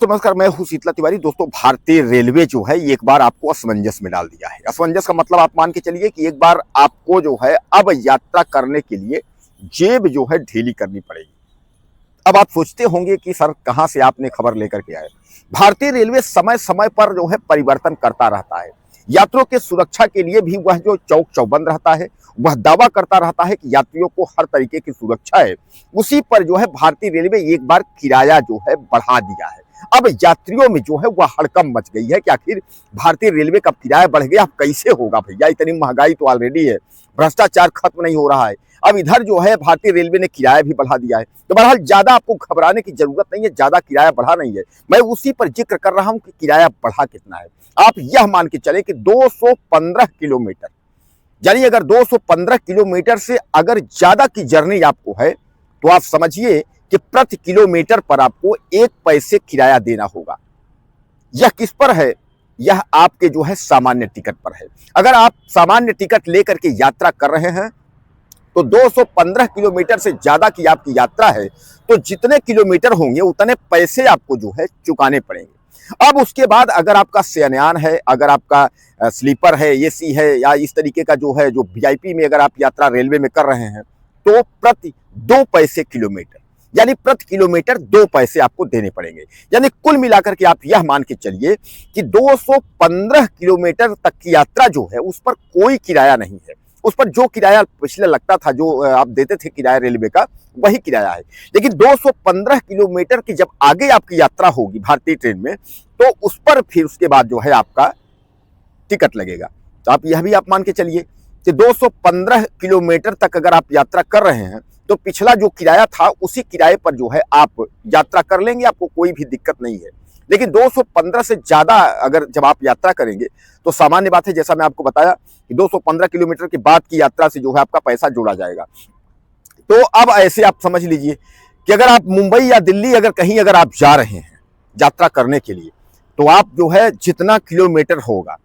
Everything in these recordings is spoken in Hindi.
तो नमस्कार, मैं हूं शीतला तिवारी। दोस्तों, भारतीय रेलवे जो है एक बार आपको असमंजस में डाल दिया है। असमंजस का मतलब आप मान के चलिए कि एक बार आपको जो है अब यात्रा करने के लिए जेब जो है ढीली करनी पड़ेगी। अब आप सोचते होंगे कि सर कहां से आपने खबर लेकर के आए। भारतीय रेलवे समय समय पर जो है परिवर्तन करता रहता है। यात्रियों के सुरक्षा के लिए भी वह जो चौक चौबंद रहता है, वह दावा करता रहता है कि यात्रियों को हर तरीके की सुरक्षा है। उसी पर जो है भारतीय रेलवे एक बार किराया जो है बढ़ा दिया है। अब यात्रियों में जो है वह हड़कंप मच गई है कि आखिर भारतीय रेलवे का किराया बढ़ गया, अब कैसे होगा भैया, इतनी महंगाई तो ऑलरेडी है, भ्रष्टाचार खत्म नहीं हो रहा है, अब इधर जो है भारतीय रेलवे ने किराया भी बढ़ा दिया है। तो बहरहाल ज्यादा आपको घबराने की जरूरत नहीं है, ज्यादा किराया बढ़ा नहीं है। मैं उसी पर जिक्र कर रहा हूं कि किराया बढ़ा कितना है। आप यह मान के चले कि 215 किलोमीटर, यानी अगर 215 किलोमीटर से अगर ज्यादा की जर्नी आपको है तो आप समझिए कि प्रति किलोमीटर पर आपको 1 पैसे किराया देना होगा। यह किस पर है? यह आपके जो है सामान्य टिकट पर है। अगर आप सामान्य टिकट लेकर के यात्रा कर रहे हैं तो 215 किलोमीटर से ज्यादा की आपकी यात्रा है तो जितने किलोमीटर होंगे उतने पैसे आपको जो है चुकाने पड़ेंगे। अब उसके बाद अगर आपका शयनयान है, अगर आपका स्लीपर है, एसी है, या इस तरीके का जो है जो वीआईपी में अगर आप यात्रा रेलवे में कर रहे हैं तो प्रति 2 पैसे किलोमीटर, यानी प्रति किलोमीटर 2 पैसे आपको देने पड़ेंगे। यानी कुल मिलाकर के आप यह मान के चलिए कि 215 किलोमीटर तक की यात्रा जो है उस पर कोई किराया नहीं है। उस पर जो किराया पिछले लगता था, जो आप देते थे किराया रेलवे का, वही किराया है। लेकिन 215 किलोमीटर की जब आगे आपकी यात्रा होगी भारतीय ट्रेन में तो उस पर फिर उसके बाद जो है आपका टिकट लगेगा। तो आप यह भी आप मान के चलिए कि 215 किलोमीटर तक अगर आप यात्रा कर रहे हैं तो पिछला जो किराया था उसी किराए पर जो है आप यात्रा कर लेंगे, आपको कोई भी दिक्कत नहीं है। लेकिन 215 से ज्यादा अगर जब आप यात्रा करेंगे तो सामान्य बात है, जैसा मैं आपको बताया कि 215 किलोमीटर के बाद की यात्रा से जो है आपका पैसा जोड़ा जाएगा। तो अब ऐसे आप समझ लीजिए कि अगर आप मुंबई या दिल्ली अगर कहीं अगर आप जा रहे हैं यात्रा करने के लिए तो आप जो है जितना किलोमीटर होगा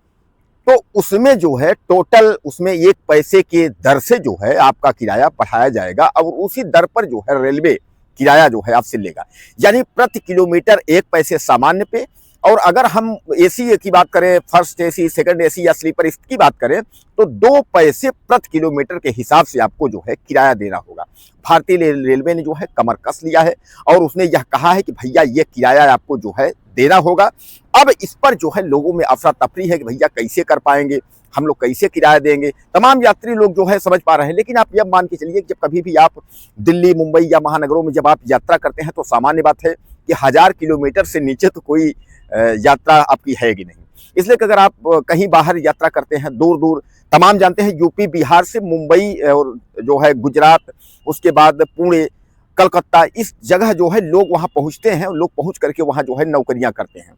तो उसमें जो है टोटल उसमें 1 पैसे के दर से जो है आपका किराया बढ़ाया जाएगा और उसी दर पर जो है रेलवे किराया जो है आपसे लेगा। यानी प्रति किलोमीटर 1 पैसे सामान्य पे, और अगर हम एसी की बात करें, फर्स्ट एसी, सेकंड एसी या स्लीपर इसकी बात करें तो 2 पैसे प्रति किलोमीटर के हिसाब से आपको जो है किराया देना होगा। भारतीय रेलवे ने जो है कमर कस लिया है और उसने यह कहा है कि भैया ये किराया आपको जो है देना होगा। अब इस पर जो है लोगों में अफरा तफरी है कि भैया कैसे कर पाएंगे, हम लोग कैसे किराया देंगे। तमाम यात्री लोग जो है समझ पा रहे हैं, लेकिन आप यह मान के चलिए जब कभी भी आप दिल्ली, मुंबई या महानगरों में जब आप यात्रा करते हैं तो सामान्य बात है कि 1000 किलोमीटर से नीचे तो कोई यात्रा आपकी है ही नहीं। इसलिए कि अगर आप कहीं बाहर यात्रा करते हैं दूर दूर, तमाम जानते हैं यूपी बिहार से मुंबई और जो है गुजरात, उसके बाद पुणे, कलकत्ता, इस जगह जो है लोग वहां पहुंचते हैं, लोग पहुंच करके वहां जो है नौकरियां करते हैं।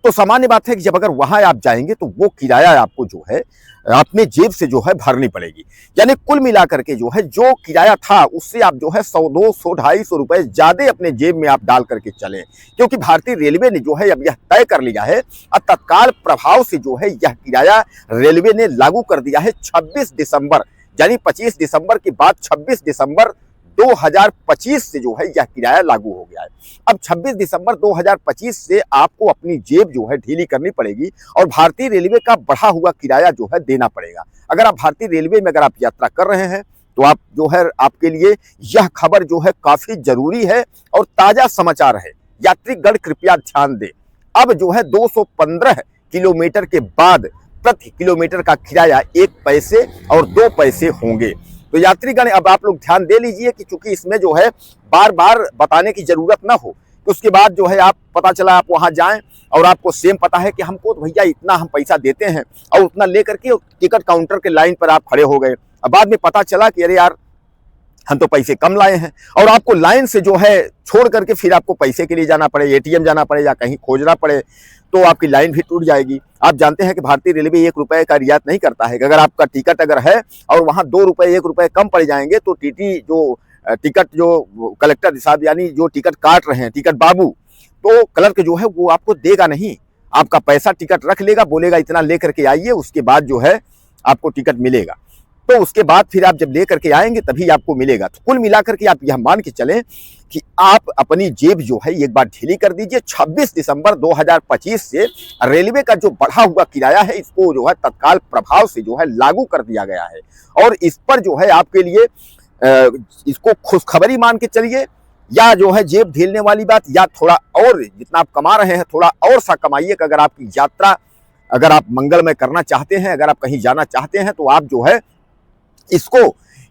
तो सामान्य बात है कि जब अगर वहां आप जाएंगे तो वो किराया आपको जो है अपने जेब से जो है भरनी पड़ेगी। यानी कुल मिलाकर के जो है जो किराया था उससे आप जो है 100, 200, 250 रुपए ज्यादा अपने जेब में आप डाल करके चले, क्योंकि भारतीय रेलवे ने जो है अब यह तय कर लिया है और तत्काल प्रभाव से जो है यह किराया रेलवे ने लागू कर दिया है 26 दिसंबर, यानी 25 दिसंबर के बाद 26 दिसंबर 2025 से जो है यह किराया लागू हो गया है। अब 26 दिसंबर 2025 से आपको अपनी जेब जो है ढीली करनी पड़ेगी और भारतीय रेलवे का बढ़ा हुआ किराया जो है देना पड़ेगा। अगर आप भारतीय रेलवे में अगर आप यात्रा कर रहे हैं तो आप जो है आपके लिए यह खबर जो है काफी जरूरी है और ताजा समाचार है। यात्रीगण कृपया ध्यान दें, अब जो है 215 किलोमीटर के बाद प्रति किलोमीटर का किराया 1 पैसे और 2 पैसे होंगे। तो यात्रीगण अब आप लोग ध्यान दे लीजिए कि चूंकि इसमें जो है बार बार बताने की जरूरत ना हो, तो उसके बाद जो है आप पता चला आप वहां जाएं और आपको सेम पता है कि हमको तो भैया इतना हम पैसा देते हैं और उतना लेकर के टिकट काउंटर के लाइन पर आप खड़े हो गए। अब बाद में पता चला कि अरे यार हम तो पैसे कम लाए हैं, और आपको लाइन से जो है छोड़ करके फिर आपको पैसे के लिए जाना पड़े, एटीएम जाना पड़े या कहीं खोजना पड़े, तो आपकी लाइन भी टूट जाएगी। आप जानते हैं कि भारतीय रेलवे 1 रुपए का रियायत नहीं करता है कि अगर आपका टिकट अगर है और वहां 2 रुपए 1 रुपए कम पड़ जाएंगे तो टीटी जो टिकट जो कलेक्टर साहब यानी जो टिकट काट रहे हैं, टिकट बाबू, तो क्लर्क जो है वो आपको देगा नहीं, आपका पैसा टिकट रख लेगा, बोलेगा इतना लेकर के आइए, उसके बाद जो है आपको टिकट मिलेगा। तो उसके बाद फिर आप जब लेकर के आएंगे तभी आपको मिलेगा। तो कुल मिलाकर के आप यह मान के चलें कि आप अपनी जेब जो है एक बार ढीली कर दीजिए। 26 दिसंबर 2025 से रेलवे का जो बढ़ा हुआ किराया है इसको जो है तत्काल प्रभाव से जो है लागू कर दिया गया है। और इस पर जो है आपके लिए इसको खुशखबरी मान के चलिए, या जो है जेब ढीलने वाली बात, या थोड़ा और जितना आप कमा रहे हैं थोड़ा और सा कमाइए कि अगर आपकी यात्रा अगर आप मंगलमय करना चाहते हैं, अगर आप कहीं जाना चाहते हैं तो आप जो है इसको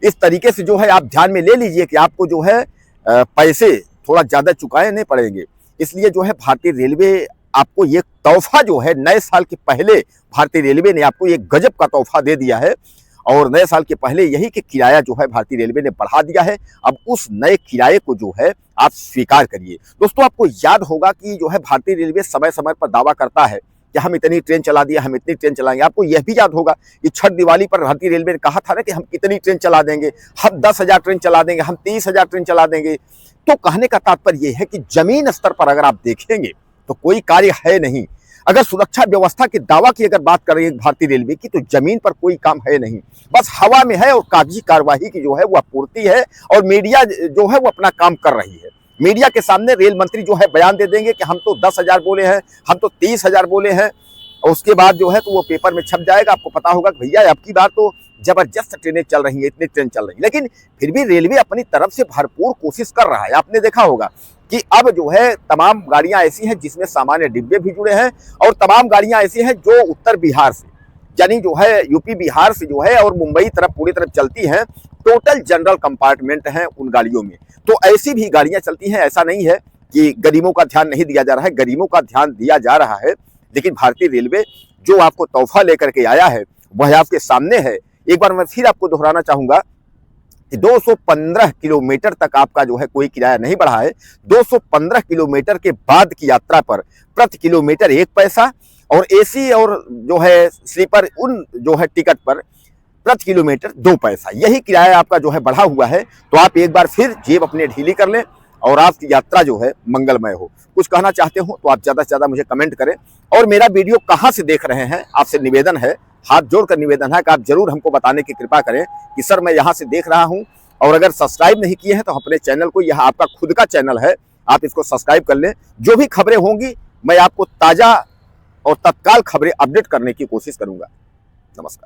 इस तरीके से जो है आप ध्यान में ले लीजिए कि आपको जो है पैसे थोड़ा ज़्यादा चुकाने पड़ेंगे। इसलिए जो है भारतीय रेलवे आपको ये तोहफा जो है नए साल के पहले भारतीय रेलवे ने आपको एक गजब का तोहफा दे दिया है। और नए साल के पहले यही कि किराया जो है भारतीय रेलवे ने बढ़ा दिया है। अब उस नए किराए को जो है आप स्वीकार करिए। दोस्तों, आपको याद होगा कि जो है भारतीय रेलवे समय समय पर दावा करता है कि हम इतनी ट्रेन चला दिया, हम इतनी ट्रेन चलाएंगे। आपको यह भी याद होगा कि छठ दिवाली पर भारतीय रेलवे ने कहा था ना कि हम कितनी ट्रेन चला देंगे, हम 10,000 ट्रेन चला देंगे, हम 30,000 ट्रेन चला देंगे। तो कहने का तात्पर्य यह है कि जमीन स्तर पर अगर आप देखेंगे तो कोई कार्य है नहीं। अगर सुरक्षा व्यवस्था के दावा की अगर बात करें भारतीय रेलवे की, तो जमीन पर कोई काम है नहीं, बस हवा में है और कागजी कार्यवाही की जो है वो आपूर्ति है। और मीडिया जो है वो अपना काम कर रही है। मीडिया के सामने रेल मंत्री जो है बयान दे देंगे कि हम तो 10,000 बोले हैं, हम तो 30,000 बोले हैं, और उसके बाद जो है तो वो पेपर में छप जाएगा। आपको पता होगा कि भैया अब की बार तो जबरदस्त ट्रेनें चल रही हैं, इतनी ट्रेन चल रही है। लेकिन फिर भी रेलवे अपनी तरफ से भरपूर कोशिश कर रहा है। आपने देखा होगा कि अब जो है तमाम गाड़ियां ऐसी हैं जिसमें सामान्य डिब्बे भी जुड़े हैं, और तमाम गाड़ियां ऐसी हैं जो उत्तर बिहार से, यानी जो है यूपी बिहार से जो है और मुंबई तरफ पूरी तरफ चलती हैं। टोटल जनरल कंपार्टमेंट हैं उन गाड़ियों में। तो ऐसी भी गाड़ियां चलती हैं। ऐसा नहीं है कि गरीबों का ध्यान नहीं दिया जा रहा है, गरीबों का ध्यान दिया जा रहा है। लेकिन भारतीय रेलवे जो आपको तोहफा लेकर के आया है वह आपके सामने है। एक बार मैं फिर आपको दोहराना चाहूंगा कि 215 किलोमीटर तक आपका जो है कोई किराया नहीं बढ़ा है। 215 किलोमीटर के बाद की यात्रा पर प्रति किलोमीटर 1 पैसा, और एसी और जो है स्लीपर उन जो है टिकट पर प्रति किलोमीटर 2 पैसा, यही किराया आपका जो है बढ़ा हुआ है। तो आप एक बार फिर जेब अपने ढीली कर लें और आपकी यात्रा जो है मंगलमय हो। कुछ कहना चाहते हो तो आप ज़्यादा से ज़्यादा मुझे कमेंट करें। और मेरा वीडियो कहाँ से देख रहे हैं, आपसे निवेदन है, हाथ जोड़कर निवेदन है कि आप जरूर हमको बताने की कृपा करें कि सर मैं यहाँ से देख रहा हूँ। और अगर सब्सक्राइब नहीं किए हैं तो अपने चैनल को, यह आपका खुद का चैनल है, आप इसको सब्सक्राइब कर लें। जो भी खबरें होंगी मैं आपको ताज़ा और तत्काल खबरें अपडेट करने की कोशिश करूँगा। नमस्कार।